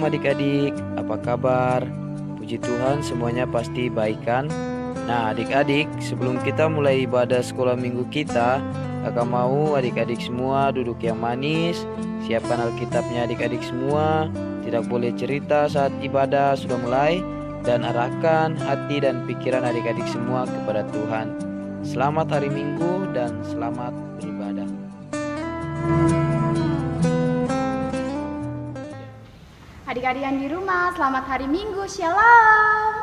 Shalom adik-adik, apa kabar? Puji Tuhan semuanya pasti baik kan? Nah adik-adik, sebelum kita mulai ibadah sekolah minggu kita, kakak mau adik-adik semua duduk yang manis. Siapkan Alkitabnya adik-adik semua. Tidak boleh cerita saat ibadah sudah mulai. Dan arahkan hati dan pikiran adik-adik semua kepada Tuhan. Selamat hari Minggu dan selamat beribadah. Adik-adik yang di rumah, selamat hari Minggu, Shalom.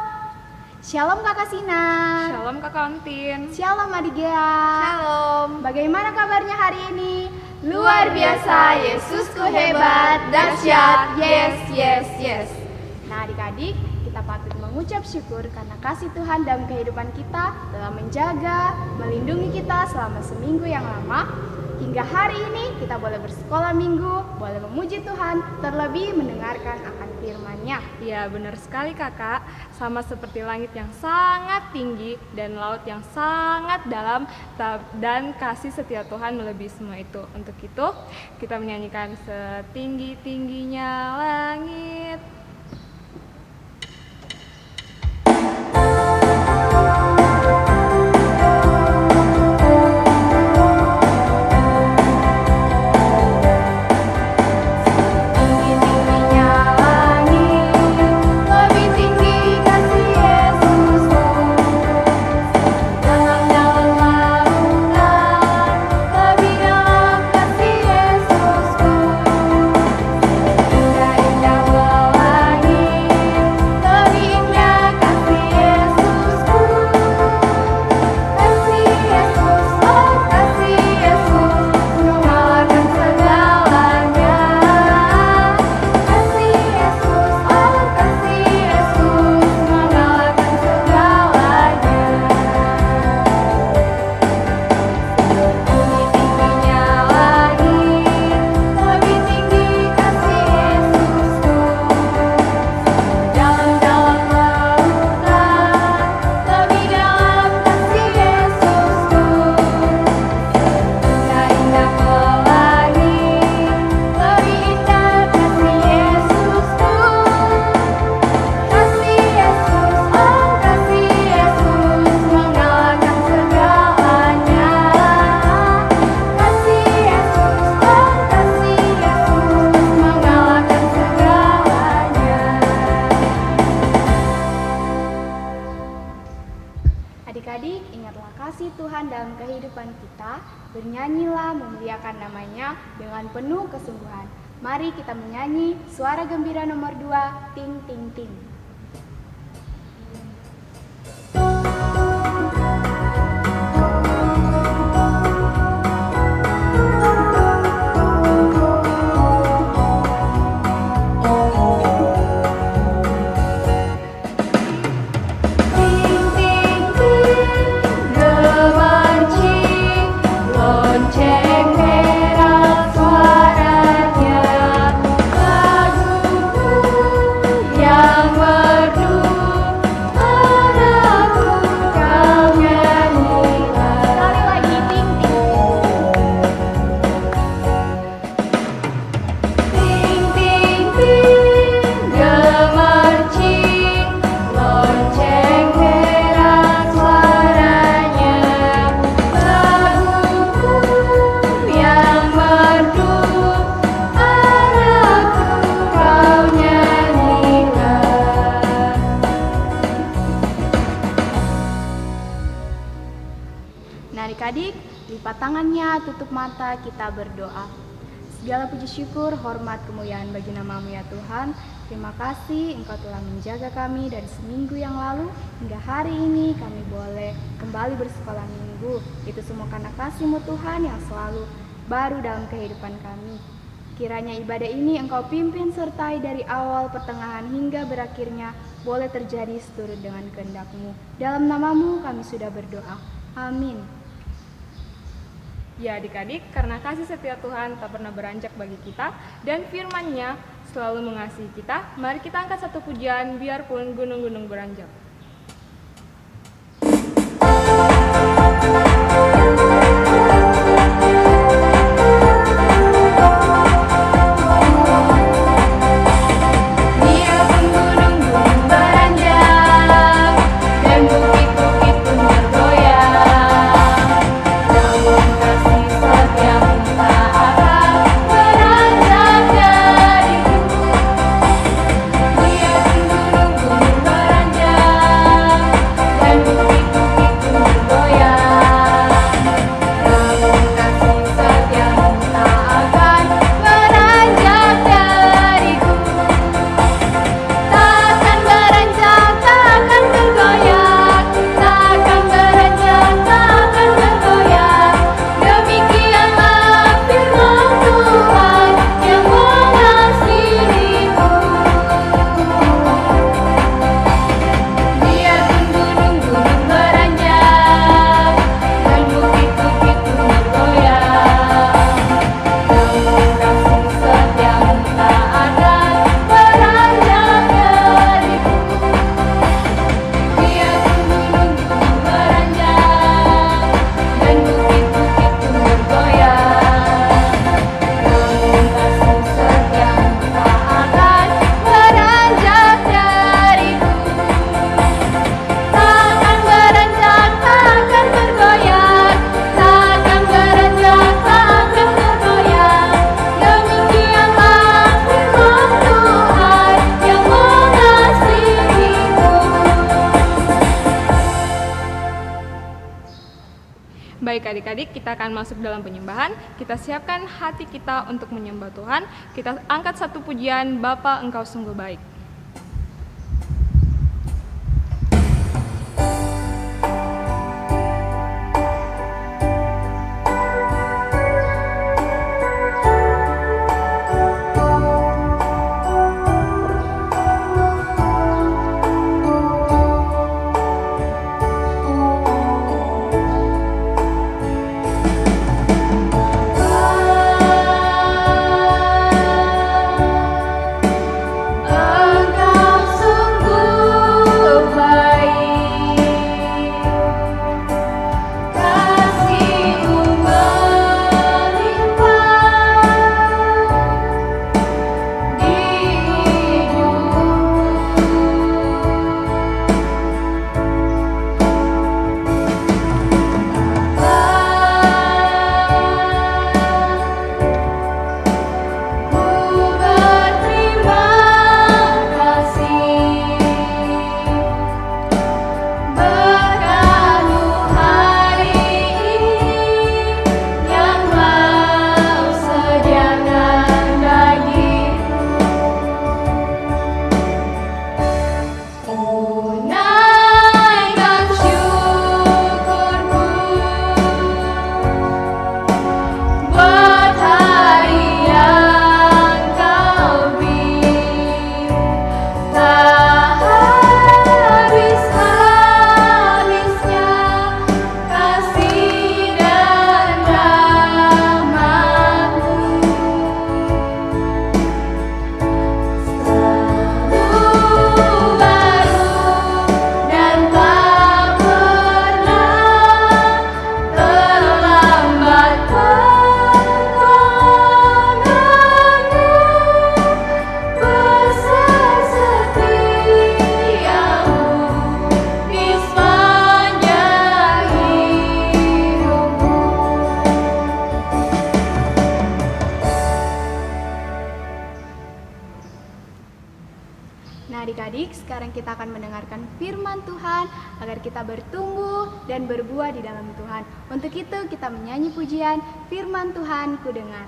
Shalom Kakak Sina. Shalom Kakak Ontin. Shalom Adik Gea. Shalom. Bagaimana kabarnya hari ini? Luar biasa, Yesusku hebat, dahsyat, yes, yes, yes. Nah adik-adik, kita patut mengucap syukur karena kasih Tuhan dalam kehidupan kita telah menjaga, melindungi kita selama seminggu yang lama. Hingga hari ini kita boleh bersekolah minggu, boleh memuji Tuhan, terlebih mendengarkan akan firman-Nya. Ya benar sekali kakak, sama seperti langit yang sangat tinggi dan laut yang sangat dalam, dan kasih setia Tuhan melebihi semua itu. Untuk itu kita menyanyikan setinggi-tingginya langit. Adik-adik, ingatlah kasih Tuhan dalam kehidupan kita, bernyanyilah memuliakan namanya dengan penuh kesungguhan. Mari kita menyanyi suara gembira nomor 2, ting ting ting. Adik-adik, lipat tangannya, tutup mata, kita berdoa. Segala puji syukur, hormat, kemuliaan bagi nama-Mu ya Tuhan. Terima kasih Engkau telah menjaga kami dari seminggu yang lalu hingga hari ini kami boleh kembali bersekolah minggu. Itu semua karena kasih-Mu Tuhan yang selalu baru dalam kehidupan kami. Kiranya ibadah ini Engkau pimpin sertai dari awal, pertengahan hingga berakhirnya boleh terjadi seturut dengan kehendak-Mu. Dalam nama-Mu kami sudah berdoa. Amin. Ya adik-adik, karena kasih setia Tuhan tak pernah beranjak bagi kita dan firman-Nya selalu mengasihi kita, mari kita angkat satu pujian biarpun gunung-gunung beranjak. baik adik-adik, kita akan masuk dalam penyembahan. Kita siapkan hati kita untuk menyembah Tuhan. Kita angkat satu pujian, Bapa Engkau sungguh baik. Nah adik-adik, sekarang kita akan mendengarkan firman Tuhan agar kita bertumbuh dan berbuah di dalam Tuhan. Untuk itu kita menyanyi pujian firman Tuhan ku dengar.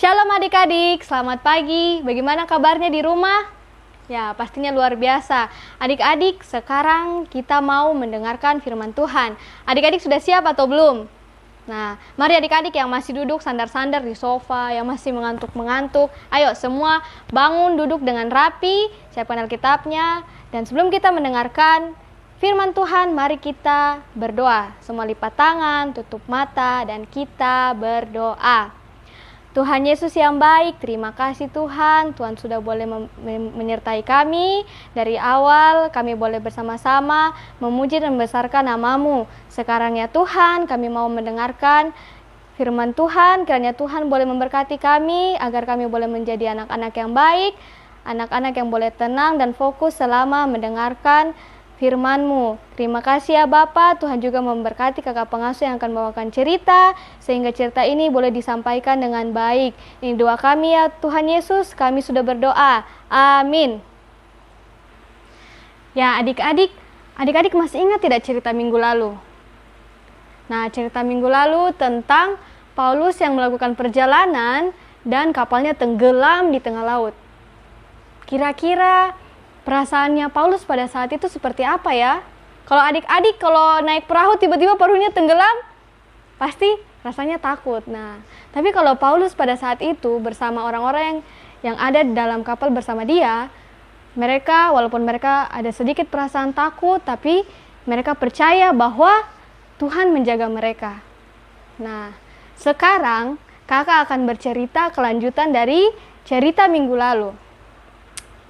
Shalom adik-adik, selamat pagi. Bagaimana kabarnya di rumah? Ya, pastinya luar biasa. Adik-adik, sekarang kita mau mendengarkan firman Tuhan. Adik-adik sudah siap atau belum? Nah, mari adik-adik yang masih duduk sandar-sandar di sofa, yang masih mengantuk-mengantuk, ayo semua bangun duduk dengan rapi, siapkan Alkitabnya, dan sebelum kita mendengarkan firman Tuhan, mari kita berdoa. Semua lipat tangan, tutup mata, dan kita berdoa. Tuhan Yesus yang baik, terima kasih Tuhan. Tuhan sudah boleh menyertai kami. Dari awal kami boleh bersama-sama memuji dan membesarkan nama-Mu. Sekarang ya Tuhan, kami mau mendengarkan firman Tuhan. Kiranya Tuhan boleh memberkati kami, agar kami boleh menjadi anak-anak yang baik, anak-anak yang boleh tenang dan fokus selama mendengarkan firman-Mu. Terima kasih ya Bapa. Tuhan juga memberkati kakak pengasuh yang akan membawakan cerita, sehingga cerita ini boleh disampaikan dengan baik. Ini doa kami ya Tuhan Yesus, kami sudah berdoa. Amin. Ya adik-adik masih ingat tidak cerita minggu lalu? Nah, cerita minggu lalu tentang Paulus yang melakukan perjalanan dan kapalnya tenggelam di tengah laut. Kira-kira perasaannya Paulus pada saat itu seperti apa ya? Kalau adik-adik kalau naik perahu tiba-tiba perahunya tenggelam, pasti rasanya takut. Nah, tapi kalau Paulus pada saat itu bersama orang-orang yang ada di dalam kapal bersama dia, mereka walaupun mereka ada sedikit perasaan takut, tapi mereka percaya bahwa Tuhan menjaga mereka. Nah, sekarang kakak akan bercerita kelanjutan dari cerita minggu lalu.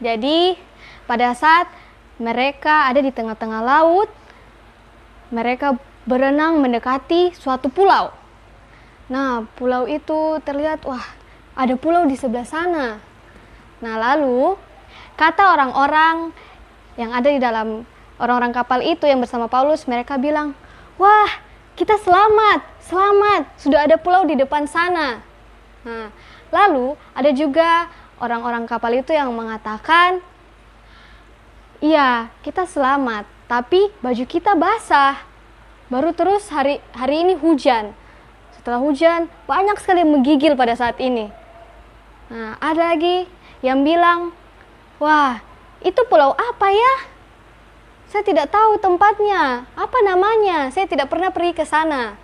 Jadi pada saat mereka ada di tengah-tengah laut, mereka berenang mendekati suatu pulau. Nah, pulau itu terlihat, wah, ada pulau di sebelah sana. Nah, lalu kata orang-orang yang ada di dalam orang-orang kapal itu yang bersama Paulus, mereka bilang, wah, kita selamat, sudah ada pulau di depan sana. Nah, lalu ada juga orang-orang kapal itu yang mengatakan, iya, kita selamat, tapi baju kita basah. Baru terus hari ini hujan. Setelah hujan, banyak sekali yang menggigil pada saat ini. Nah, ada lagi yang bilang, wah, itu pulau apa ya? Saya tidak tahu tempatnya, apa namanya? Saya tidak pernah pergi ke sana.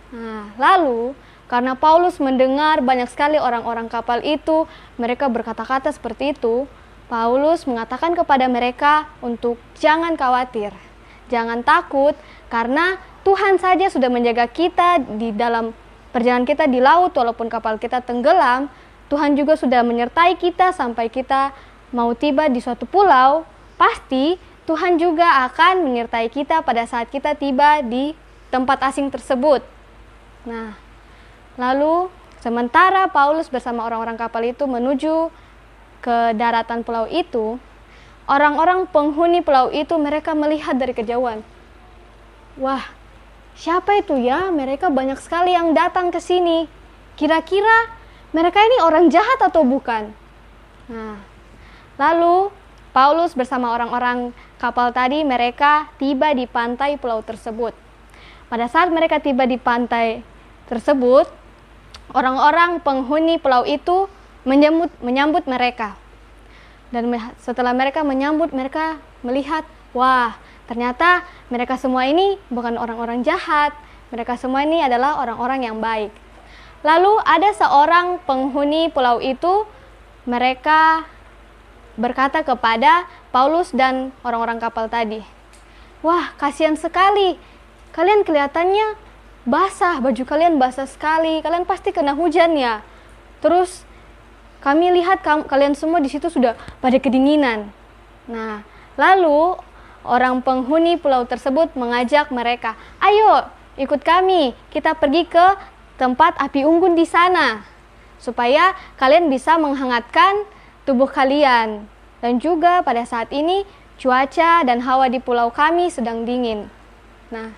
Nah, lalu karena Paulus mendengar banyak sekali orang-orang kapal itu, mereka berkata-kata seperti itu, Paulus mengatakan kepada mereka untuk jangan khawatir, jangan takut, karena Tuhan saja sudah menjaga kita di dalam perjalanan kita di laut. Walaupun kapal kita tenggelam, Tuhan juga sudah menyertai kita sampai kita mau tiba di suatu pulau. Pasti Tuhan juga akan menyertai kita pada saat kita tiba di tempat asing tersebut. Nah, lalu sementara Paulus bersama orang-orang kapal itu menuju ke daratan pulau itu, orang-orang penghuni pulau itu mereka melihat dari kejauhan. Wah, siapa itu ya? Mereka banyak sekali yang datang ke sini. Kira-kira mereka ini orang jahat atau bukan? Nah, lalu Paulus bersama orang-orang kapal tadi mereka tiba di pantai pulau tersebut. Pada saat mereka tiba di pantai tersebut, orang-orang penghuni pulau itu menyambut mereka. Dan setelah mereka menyambut, mereka melihat, wah, ternyata mereka semua ini bukan orang-orang jahat. Mereka semua ini adalah orang-orang yang baik. Lalu ada seorang penghuni pulau itu, mereka berkata kepada Paulus dan orang-orang kapal tadi, wah, kasihan sekali. Kalian kelihatannya basah, baju kalian basah sekali. Kalian pasti kena hujan ya. Terus kami lihat kalian semua di situ sudah pada kedinginan. Nah, lalu orang penghuni pulau tersebut mengajak mereka, ayo ikut kami, kita pergi ke tempat api unggun di sana, supaya kalian bisa menghangatkan tubuh kalian. Dan juga pada saat ini cuaca dan hawa di pulau kami sedang dingin. Nah,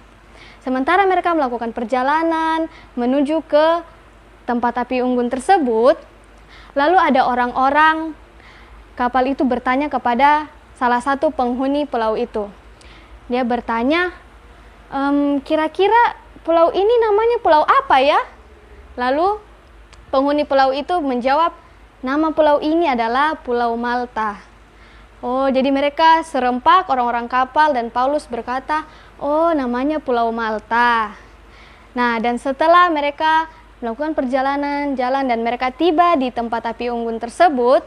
sementara mereka melakukan perjalanan menuju ke tempat api unggun tersebut, lalu ada orang-orang kapal itu bertanya kepada salah satu penghuni pulau itu. Dia bertanya, kira-kira pulau ini namanya pulau apa ya? Lalu penghuni pulau itu menjawab, nama pulau ini adalah Pulau Malta. Oh, jadi mereka serempak orang-orang kapal dan Paulus berkata, oh, namanya Pulau Malta. Nah, dan setelah mereka melakukan perjalanan jalan dan mereka tiba di tempat api unggun tersebut,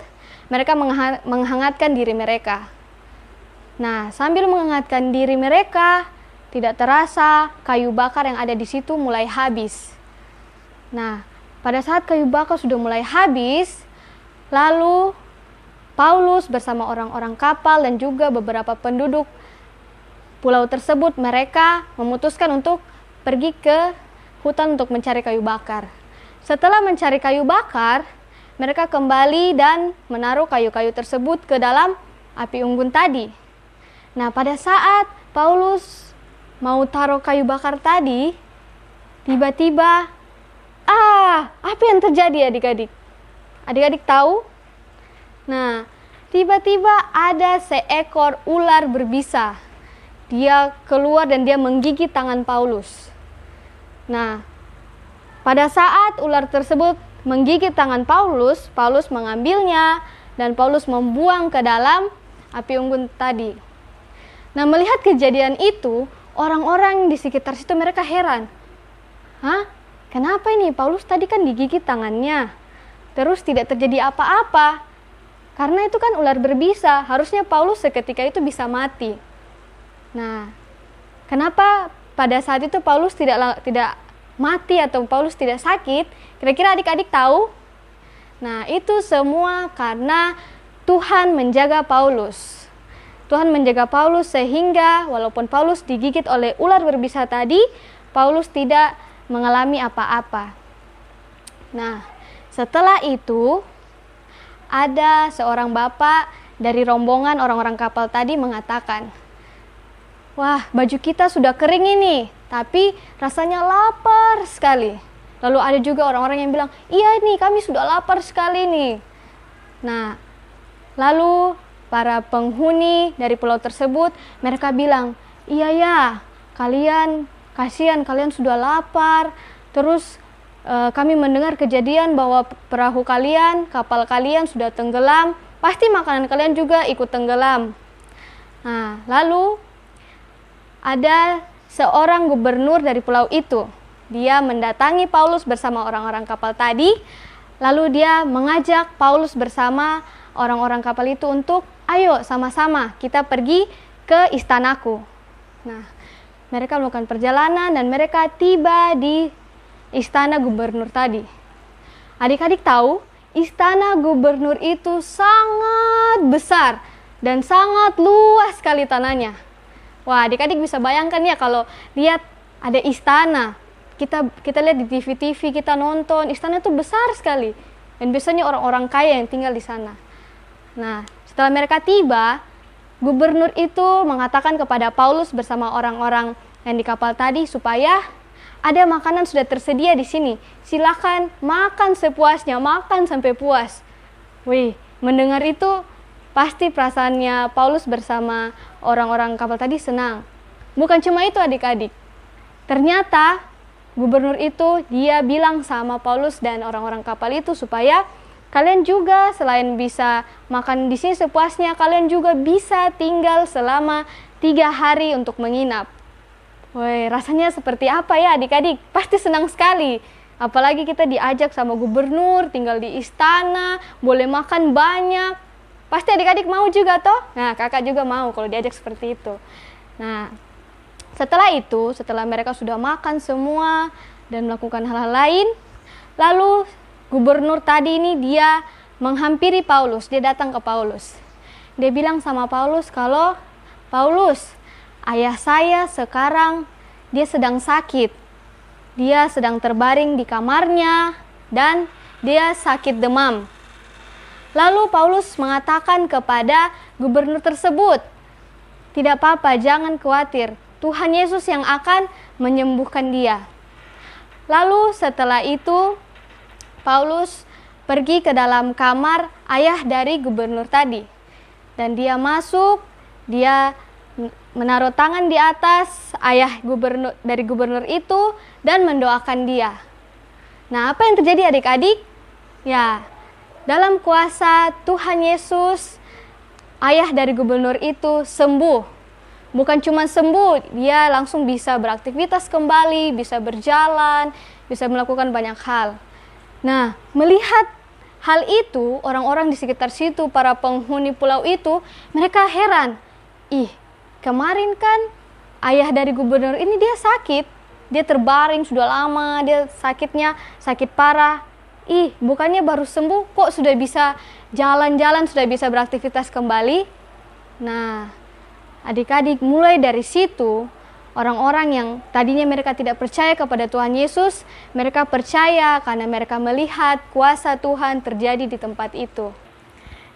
mereka menghangatkan diri mereka. Nah, sambil menghangatkan diri mereka, tidak terasa kayu bakar yang ada di situ mulai habis. Nah, pada saat kayu bakar sudah mulai habis, lalu Paulus bersama orang-orang kapal dan juga beberapa penduduk pulau tersebut, mereka memutuskan untuk pergi ke hutan untuk mencari kayu bakar. Setelah mencari kayu bakar, mereka kembali dan menaruh kayu-kayu tersebut ke dalam api unggun tadi. Nah, pada saat Paulus mau taruh kayu bakar tadi, tiba-tiba, apa yang terjadi adik-adik? Adik-adik tahu? Nah, tiba-tiba ada seekor ular berbisa. Dia keluar dan dia menggigit tangan Paulus. Nah, pada saat ular tersebut menggigit tangan Paulus, Paulus mengambilnya dan Paulus membuang ke dalam api unggun tadi. Nah, melihat kejadian itu, orang-orang di sekitar situ mereka heran. Kenapa ini? Paulus tadi kan digigit tangannya, terus tidak terjadi apa-apa. Karena itu kan ular berbisa, harusnya Paulus seketika itu bisa mati. Nah, kenapa pada saat itu Paulus tidak mati atau Paulus tidak sakit? Kira-kira adik-adik tahu? Nah, itu semua karena Tuhan menjaga Paulus. Tuhan menjaga Paulus sehingga walaupun Paulus digigit oleh ular berbisa tadi, Paulus tidak mengalami apa-apa. Nah, setelah itu ada seorang bapak dari rombongan orang-orang kapal tadi mengatakan, "Wah, baju kita sudah kering ini, tapi rasanya lapar sekali." Lalu ada juga orang-orang yang bilang, "Iya nih, kami sudah lapar sekali nih." Nah, lalu para penghuni dari pulau tersebut, mereka bilang, "Iya ya, kalian kasihan, kalian sudah lapar. Terus kami mendengar kejadian bahwa perahu kalian, kapal kalian sudah tenggelam. Pasti makanan kalian juga ikut tenggelam." Nah, lalu ada seorang gubernur dari pulau itu. Dia mendatangi Paulus bersama orang-orang kapal tadi. Lalu dia mengajak Paulus bersama orang-orang kapal itu untuk, "Ayo sama-sama kita pergi ke istanaku." Nah, mereka melakukan perjalanan dan mereka tiba di istana gubernur tadi. Adik-adik tahu, istana gubernur itu sangat besar dan sangat luas sekali tanahnya. Wah, adik-adik bisa bayangkan ya kalau lihat ada istana. Kita lihat di TV-TV, kita nonton, istana itu besar sekali. Dan biasanya orang-orang kaya yang tinggal di sana. Nah, setelah mereka tiba, gubernur itu mengatakan kepada Paulus bersama orang-orang yang di kapal tadi supaya ada makanan sudah tersedia di sini. Silakan makan sepuasnya, makan sampai puas. Wih, mendengar itu pasti perasaannya Paulus bersama orang-orang kapal tadi senang. Bukan cuma itu adik-adik. Ternyata gubernur itu dia bilang sama Paulus dan orang-orang kapal itu supaya kalian juga selain bisa makan di sini sepuasnya, kalian juga bisa tinggal selama 3 hari untuk menginap. Woi, rasanya seperti apa ya adik-adik? Pasti senang sekali. Apalagi kita diajak sama gubernur, tinggal di istana, boleh makan banyak. Pasti adik-adik mau juga toh? Nah, kakak juga mau kalau diajak seperti itu. Nah, setelah mereka sudah makan semua dan melakukan hal-hal lain, lalu gubernur tadi ini dia menghampiri Paulus, dia datang ke Paulus. Dia bilang sama Paulus kalau, "Paulus, ayah saya sekarang dia sedang sakit. Dia sedang terbaring di kamarnya dan dia sakit demam." Lalu Paulus mengatakan kepada gubernur tersebut, "Tidak apa-apa, jangan khawatir. Tuhan Yesus yang akan menyembuhkan dia." Lalu setelah itu, Paulus pergi ke dalam kamar ayah dari gubernur tadi. Dan dia masuk, dia menaruh tangan di atas ayah dari gubernur itu dan mendoakan dia. Nah, apa yang terjadi adik-adik? Ya, dalam kuasa Tuhan Yesus, ayah dari gubernur itu sembuh. bukan cuma sembuh, dia langsung bisa beraktivitas kembali, bisa berjalan, bisa melakukan banyak hal. Nah, melihat hal itu, orang-orang di sekitar situ, para penghuni pulau itu, mereka heran. Ih, kemarin kan ayah dari gubernur ini dia sakit, dia terbaring sudah lama, dia sakit parah. Ih, bukannya baru sembuh, kok sudah bisa jalan-jalan, sudah bisa beraktivitas kembali? Nah, adik-adik, mulai dari situ, orang-orang yang tadinya mereka tidak percaya kepada Tuhan Yesus, mereka percaya karena mereka melihat kuasa Tuhan terjadi di tempat itu.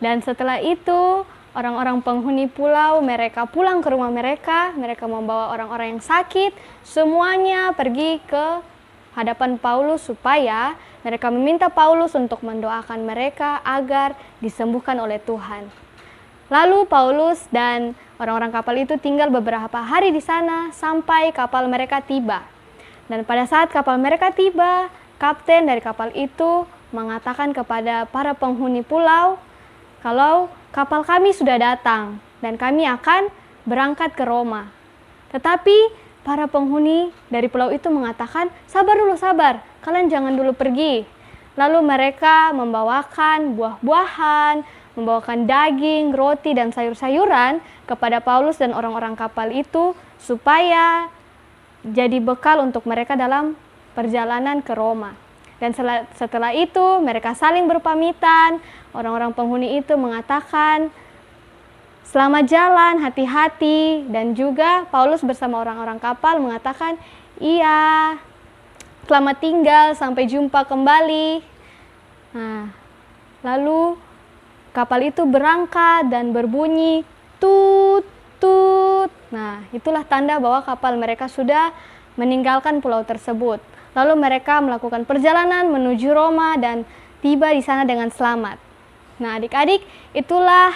Dan setelah itu, orang-orang penghuni pulau, mereka pulang ke rumah mereka membawa orang-orang yang sakit, semuanya pergi ke hadapan Paulus supaya mereka meminta Paulus untuk mendoakan mereka agar disembuhkan oleh Tuhan. Lalu Paulus dan orang-orang kapal itu tinggal beberapa hari di sana sampai kapal mereka tiba. Dan pada saat kapal mereka tiba, kapten dari kapal itu mengatakan kepada para penghuni pulau, kalau kapal kami sudah datang dan kami akan berangkat ke Roma. Tetapi para penghuni dari pulau itu mengatakan, sabar dulu, sabar, kalian jangan dulu pergi. Lalu mereka membawakan buah-buahan, membawakan daging, roti, dan sayur-sayuran kepada Paulus dan orang-orang kapal itu supaya jadi bekal untuk mereka dalam perjalanan ke Roma. Dan setelah itu mereka saling berpamitan, orang-orang penghuni itu mengatakan, selamat jalan, hati-hati, dan juga Paulus bersama orang-orang kapal mengatakan, iya, selamat tinggal, sampai jumpa kembali. Nah, lalu kapal itu berangkat dan berbunyi tut tut. Nah, itulah tanda bahwa kapal mereka sudah meninggalkan pulau tersebut. Lalu mereka melakukan perjalanan menuju Roma dan tiba di sana dengan selamat. Nah, adik-adik, itulah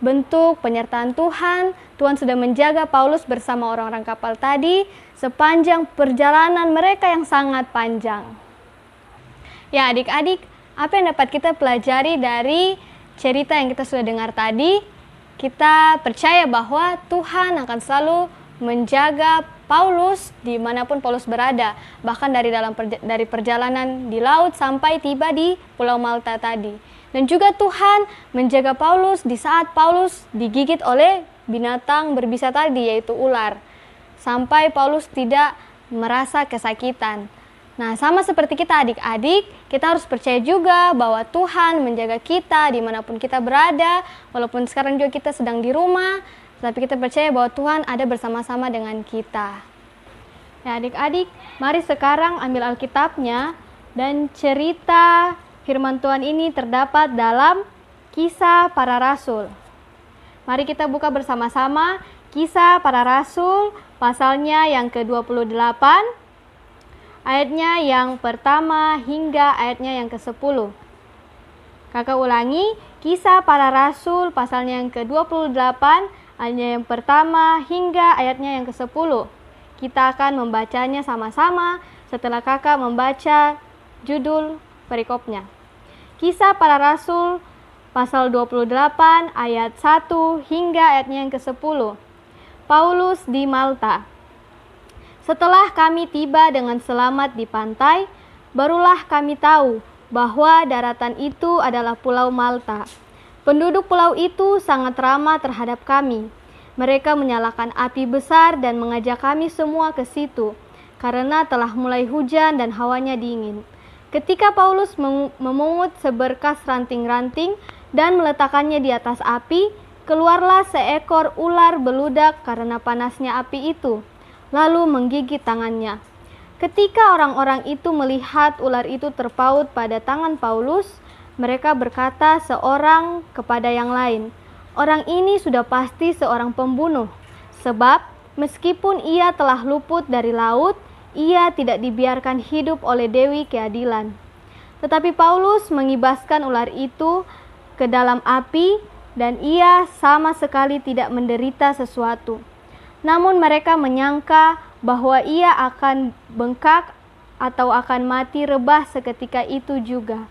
bentuk penyertaan Tuhan. Tuhan sudah menjaga Paulus bersama orang-orang kapal tadi sepanjang perjalanan mereka yang sangat panjang. Ya, adik-adik, apa yang dapat kita pelajari dari cerita yang kita sudah dengar tadi? Kita percaya bahwa Tuhan akan selalu menjaga Paulus dimanapun Paulus berada, bahkan dari perjalanan di laut sampai tiba di Pulau Malta tadi. Dan juga Tuhan menjaga Paulus di saat Paulus digigit oleh binatang berbisa tadi, yaitu ular, sampai Paulus tidak merasa kesakitan. Nah, sama seperti kita adik-adik, kita harus percaya juga bahwa Tuhan menjaga kita dimanapun kita berada, walaupun sekarang juga kita sedang di rumah, tapi kita percaya bahwa Tuhan ada bersama-sama dengan kita. Ya adik-adik, mari sekarang ambil Alkitabnya, dan cerita firman Tuhan ini terdapat dalam Kisah Para Rasul. Mari kita buka bersama-sama Kisah Para Rasul, pasalnya yang ke-28, ayatnya yang pertama hingga ayatnya yang ke-10. Kakak ulangi, Kisah Para Rasul pasalnya yang ke-28, ayatnya yang pertama hingga ayatnya yang ke-10. Kita akan membacanya sama-sama setelah kakak membaca judul perikopnya. Kisah Para Rasul pasal 28 ayat 1 hingga ayatnya yang ke-10. Paulus di Malta. Setelah kami tiba dengan selamat di pantai, barulah kami tahu bahwa daratan itu adalah Pulau Malta. Penduduk pulau itu sangat ramah terhadap kami. Mereka menyalakan api besar dan mengajak kami semua ke situ, karena telah mulai hujan dan hawanya dingin. Ketika Paulus memungut seberkas ranting-ranting dan meletakkannya di atas api, keluarlah seekor ular beludak karena panasnya api itu, lalu menggigit tangannya. Ketika orang-orang itu melihat ular itu terpaut pada tangan Paulus, mereka berkata seorang kepada yang lain, "Orang ini sudah pasti seorang pembunuh, sebab meskipun ia telah luput dari laut, ia tidak dibiarkan hidup oleh Dewi Keadilan." Tetapi Paulus mengibaskan ular itu ke dalam api, dan ia sama sekali tidak menderita sesuatu. Namun mereka menyangka bahwa ia akan bengkak atau akan mati rebah seketika itu juga.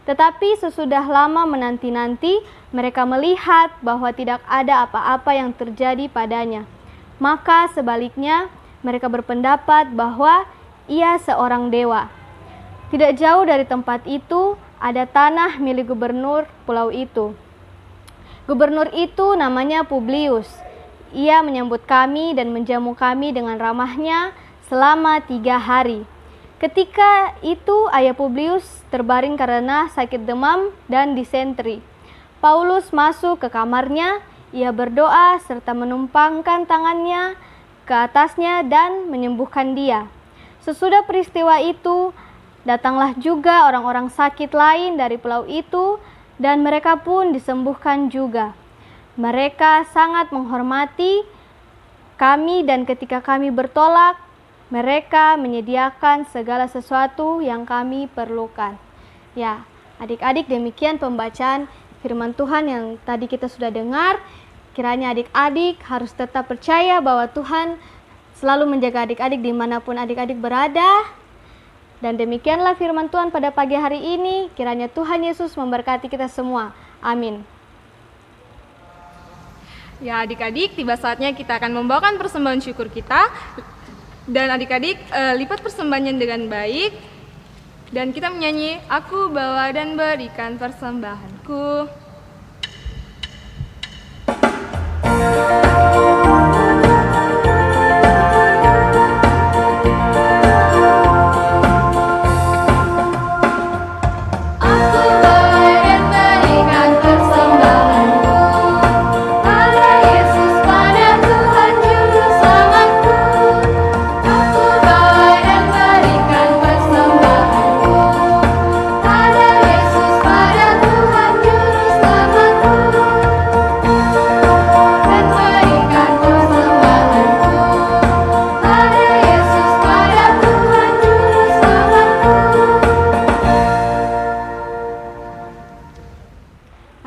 Tetapi sesudah lama menanti-nanti, mereka melihat bahwa tidak ada apa-apa yang terjadi padanya. Maka sebaliknya, mereka berpendapat bahwa ia seorang dewa. Tidak jauh dari tempat itu, ada tanah milik gubernur pulau itu. Gubernur itu namanya Publius. Ia menyambut kami dan menjamu kami dengan ramahnya selama 3 hari. Ketika itu ayah Publius terbaring karena sakit demam dan disentri. Paulus masuk ke kamarnya, ia berdoa serta menumpangkan tangannya ke atasnya dan menyembuhkan dia. Sesudah peristiwa itu, datanglah juga orang-orang sakit lain dari pulau itu dan mereka pun disembuhkan juga. Mereka sangat menghormati kami dan ketika kami bertolak, mereka menyediakan segala sesuatu yang kami perlukan. Ya, adik-adik, demikian pembacaan firman Tuhan yang tadi kita sudah dengar. Kiranya adik-adik harus tetap percaya bahwa Tuhan selalu menjaga adik-adik dimanapun adik-adik berada. Dan demikianlah firman Tuhan pada pagi hari ini. Kiranya Tuhan Yesus memberkati kita semua. Amin. Ya adik-adik, tiba saatnya kita akan membawakan persembahan syukur kita. Dan adik-adik lipat persembahannya dengan baik. Dan kita menyanyi, aku bawa dan berikan persembahanku.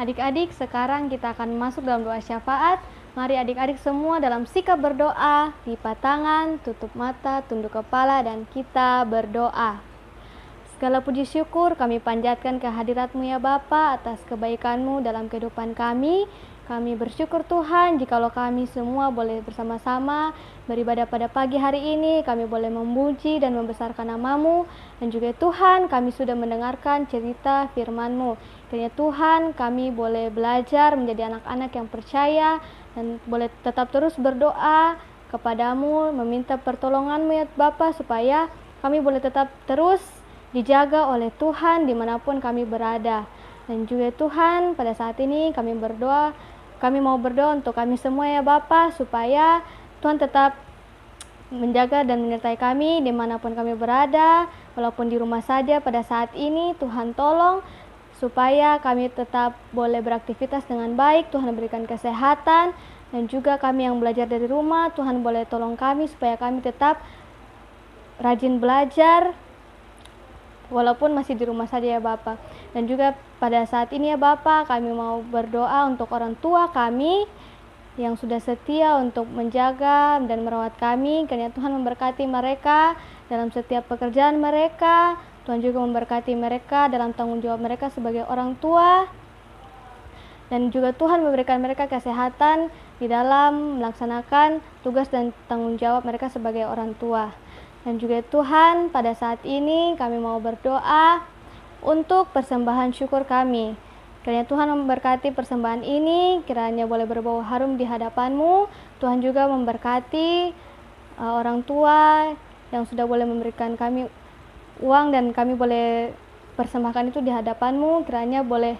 Adik-adik, sekarang kita akan masuk dalam doa syafaat. Mari adik-adik semua dalam sikap berdoa, lipat tangan, tutup mata, tunduk kepala, dan kita berdoa. Segala puji syukur kami panjatkan kehadirat-Mu ya Bapa atas kebaikan-Mu dalam kehidupan kami. Kami bersyukur Tuhan jikalau kami semua boleh bersama-sama beribadah pada pagi hari ini. Kami boleh memuji dan membesarkan nama-Mu. Dan juga Tuhan, kami sudah mendengarkan cerita firman-Mu. Kiranya Tuhan, kami boleh belajar menjadi anak-anak yang percaya dan boleh tetap terus berdoa kepadamu, meminta pertolongan-Mu ya Bapa, supaya kami boleh tetap terus dijaga oleh Tuhan dimanapun kami berada. Dan juga Tuhan, pada saat ini kami mau berdoa untuk kami semua ya Bapa, supaya Tuhan tetap menjaga dan menyertai kami dimanapun kami berada, walaupun di rumah saja pada saat ini. Tuhan tolong supaya kami tetap boleh beraktivitas dengan baik. Tuhan berikan kesehatan, dan juga kami yang belajar dari rumah, Tuhan boleh tolong kami supaya kami tetap rajin belajar walaupun masih di rumah saja ya Bapa. Dan juga pada saat ini ya Bapa, kami mau berdoa untuk orang tua kami yang sudah setia untuk menjaga dan merawat kami. Kiranya Tuhan memberkati mereka dalam setiap pekerjaan mereka. Tuhan juga memberkati mereka dalam tanggung jawab mereka sebagai orang tua. Dan juga Tuhan memberikan mereka kesehatan di dalam melaksanakan tugas dan tanggung jawab mereka sebagai orang tua. Dan juga Tuhan, pada saat ini kami mau berdoa untuk persembahan syukur kami. Kiranya Tuhan memberkati persembahan ini, kiranya boleh berbau harum di hadapan-Mu. Tuhan juga memberkati orang tua yang sudah boleh memberikan kami uang dan kami boleh persembahkan itu di hadapan-Mu. Kiranya boleh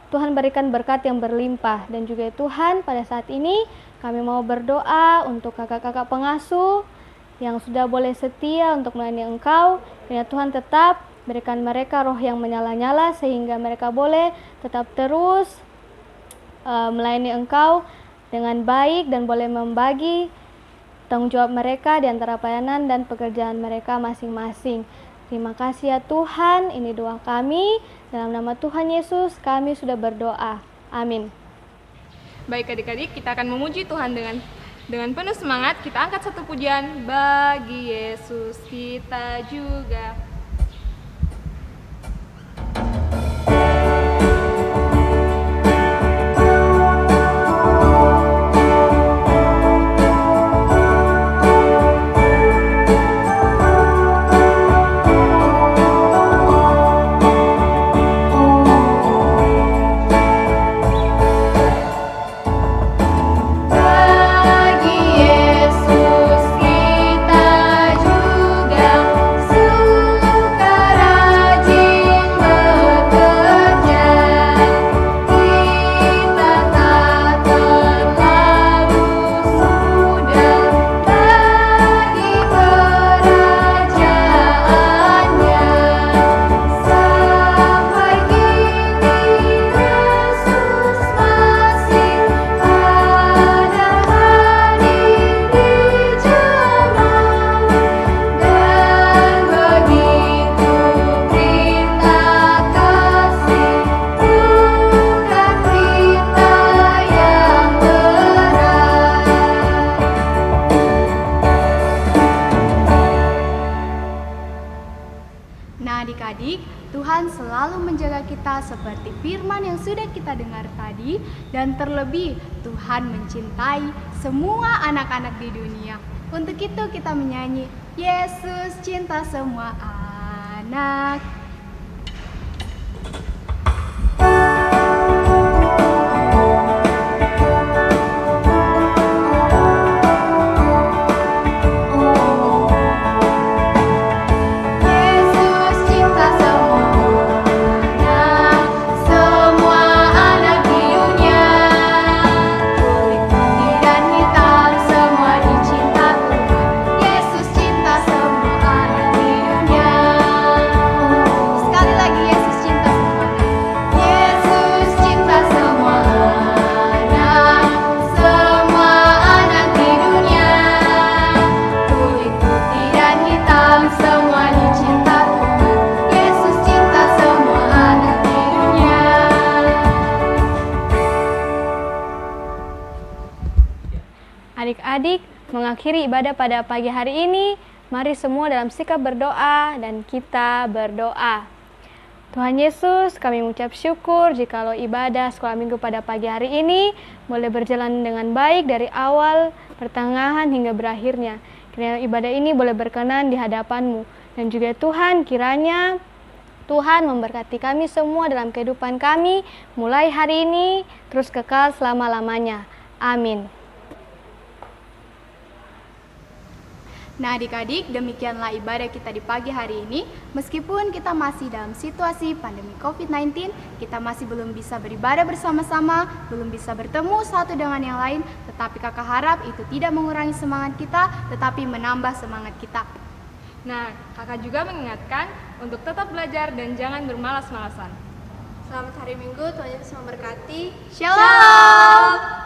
Tuhan berikan berkat yang berlimpah. Dan juga Tuhan, pada saat ini kami mau berdoa untuk kakak-kakak pengasuh yang sudah boleh setia untuk melayani Engkau. Kiranya Tuhan tetap berikan mereka roh yang menyala-nyala sehingga mereka boleh tetap terus melayani Engkau dengan baik dan boleh membagi tanggung jawab mereka di antara pelayanan dan pekerjaan mereka masing-masing. Terima kasih ya Tuhan, ini doa kami. Dalam nama Tuhan Yesus kami sudah berdoa. Amin. Baik adik-adik, kita akan memuji Tuhan dengan penuh semangat. Kita angkat satu pujian, bagi Yesus kita juga. kita seperti firman yang sudah kita dengar tadi, dan terlebih Tuhan mencintai semua anak-anak di dunia. Untuk itu kita menyanyi, Yesus cinta semua anak. Yesus cinta semua anak, semua anak di dunia. Kulit putih dan hitam semua dicinta Tuhan. Yesus cinta semua anak di dunia. Sekali lagi, Yesus cinta semua anak. Yesus cinta semua anak, semua anak di dunia. Kulit putih dan hitam semua dicinta Tuhan. Yesus cinta semua anak di dunia. Adik-adik, mengakhiri ibadah pada pagi hari ini, mari semua dalam sikap berdoa dan kita berdoa. Tuhan Yesus, kami mengucap syukur jikalau ibadah sekolah minggu pada pagi hari ini boleh berjalan dengan baik dari awal, pertengahan hingga berakhirnya. Kiranya ibadah ini boleh berkenan di hadapan-Mu. Dan juga Tuhan, kiranya Tuhan memberkati kami semua dalam kehidupan kami, mulai hari ini, terus kekal selama-lamanya. Amin. Nah adik-adik, demikianlah ibadah kita di pagi hari ini. Meskipun kita masih dalam situasi pandemi COVID-19, kita masih belum bisa beribadah bersama-sama, belum bisa bertemu satu dengan yang lain, tetapi kakak harap itu tidak mengurangi semangat kita, tetapi menambah semangat kita. Nah, kakak juga mengingatkan untuk tetap belajar dan jangan bermalas-malasan. Selamat hari Minggu, Tuhan Yesus memberkati. Shalom!